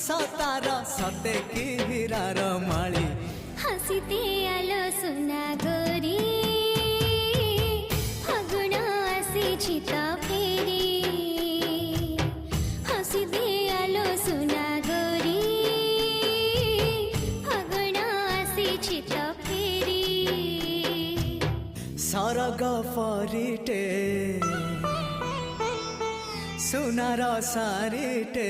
सतार सते की हीरार माली हसीते आलो सुना गोरी फागुण आसी तो फेरी हसीते आलो सुना गोरी फागुण आसी तो फेरी सरग परिटे सुनार सारिटे